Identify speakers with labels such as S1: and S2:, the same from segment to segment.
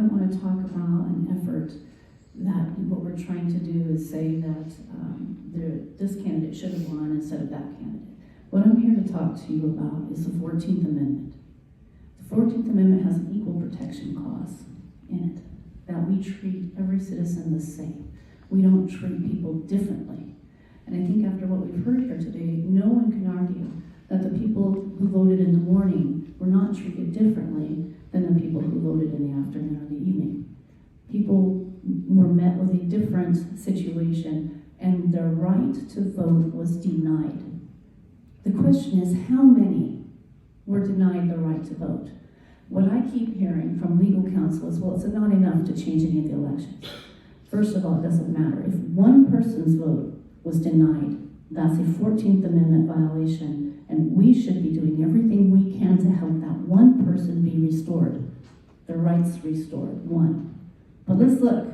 S1: don't want to talk about an effort that what we're trying to do is say that this candidate should have won instead of that candidate. What I'm here to talk to you about is the 14th Amendment. The 14th Amendment has an equal protection clause in it, that we treat every citizen the same. We don't treat people differently. And I think after what we've heard here today, no one can argue that the people who voted in the morning were not treated differently than the people who voted in the afternoon or the evening. People were met with a different situation, and their right to vote was denied. The question is, how many were denied the right to vote? What I keep hearing from legal counsel is, well, it's not enough to change any of the elections. First of all, it doesn't matter. If one person's vote was denied, that's a 14th Amendment violation, and we should be doing everything we can to help that one person be restored. Their rights restored, one. But let's look.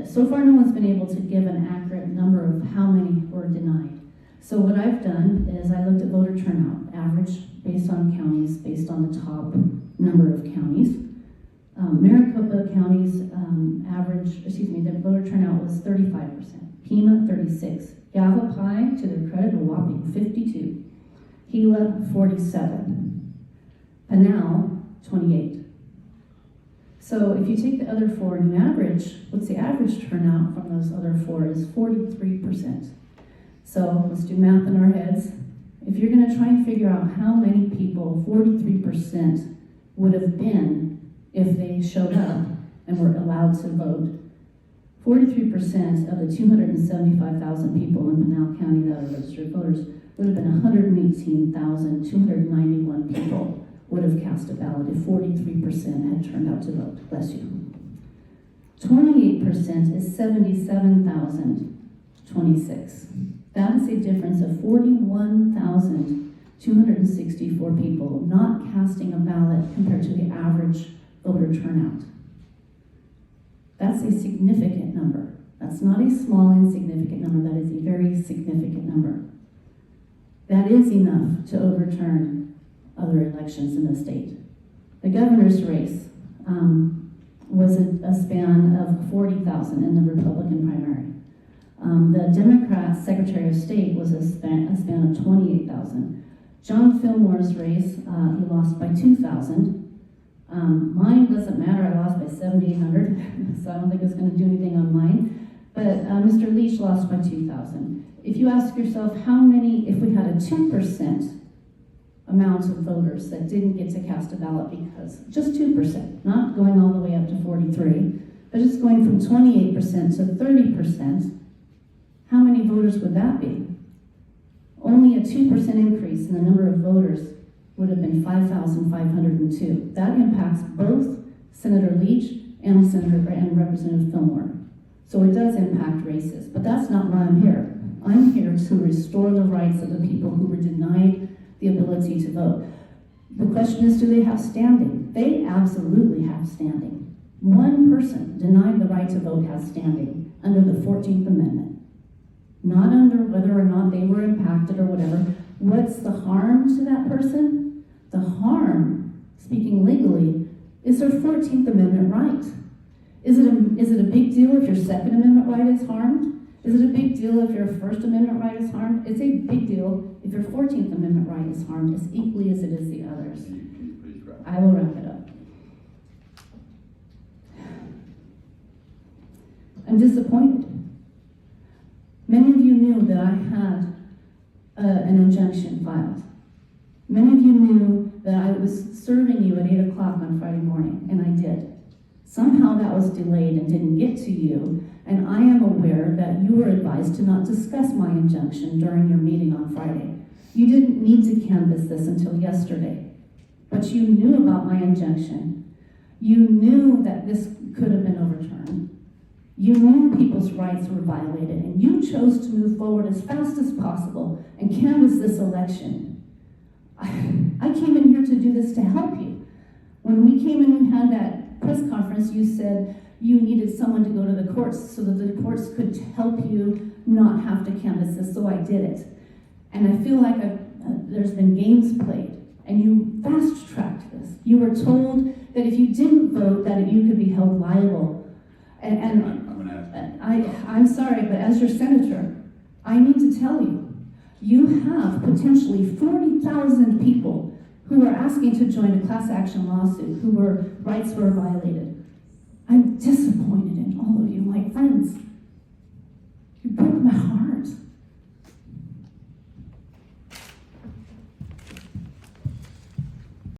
S1: So far, no one's been able to give an accurate number of how many were denied. So what I've done is I looked at voter turnout, average based on counties, based on the top number of counties. Maricopa County's the voter turnout was 35%. Pima, 36. Yavapai, to their credit, a whopping 52. Gila, 47. Pinal, 28. So if you take the other four and you average, what's the average turnout from those other four is 43%. So let's do math in our heads. If you're going to try and figure out how many people 43% would have been if they showed up and were allowed to vote, 43% of the 275,000 people in Pinal County that are registered voters would have been 118,291 people would have cast a ballot if 43% had turned out to vote. Bless you. 28% is 77,026. That is a difference of 41,264 people not casting a ballot compared to the average voter turnout. That's a significant number. That's not a small, insignificant number. That is a very significant number. That is enough to overturn other elections in the state. The governor's race was a span of 40,000 in the Republican primary. The Democrat Secretary of State was a span of 28,000. John Fillmore's race, he lost by 2,000. Mine doesn't matter, I lost by 7,800, so I don't think it's going to do anything on mine. But Mr. Leach lost by 2,000. If you ask yourself how many, if we had a 2% amount of voters that didn't get to cast a ballot because, just 2%, not going all the way up to 43, but just going from 28% to 30%, how many voters would that be? Only a 2% increase in the number of voters would have been 5,502. That impacts both Senator Leach and Representative Fillmore. So it does impact races, but that's not why I'm here. I'm here to restore the rights of the people who were denied the ability to vote. The question is, do they have standing? They absolutely have standing. One person denied the right to vote has standing under the 14th Amendment. Not under whether or not they were impacted or whatever. What's the harm to that person? The harm, speaking legally, is their 14th Amendment right. Is it a big deal if your Second Amendment right is harmed? Is it a big deal if your First Amendment right is harmed? It's a big deal if your 14th Amendment right is harmed as equally as it is the others. I will wrap it up. I'm disappointed. Many of you knew that I had an injunction filed. Many of you knew that I was serving you at 8 o'clock on Friday morning, and I did. Somehow that was delayed and didn't get to you, and I am aware that you were advised to not discuss my injunction during your meeting on Friday. You didn't need to canvass this until yesterday, but you knew about my injunction. You knew that this could have been overturned. You knew people's rights were violated, and you chose to move forward as fast as possible and canvass this election. I came in here to do this to help you. When we came in and had that press conference, you said you needed someone to go to the courts so that the courts could help you not have to canvass this, so I did it. And I feel like there's been games played, and you fast-tracked this. You were told that if you didn't vote, that you could be held liable. And
S2: I'm going to ask.
S1: I'm sorry, but as your senator, I need to tell you, you have potentially 40,000 people who are asking to join a class action lawsuit, who were rights were violated. I'm disappointed in all of you, my friends. You broke my heart.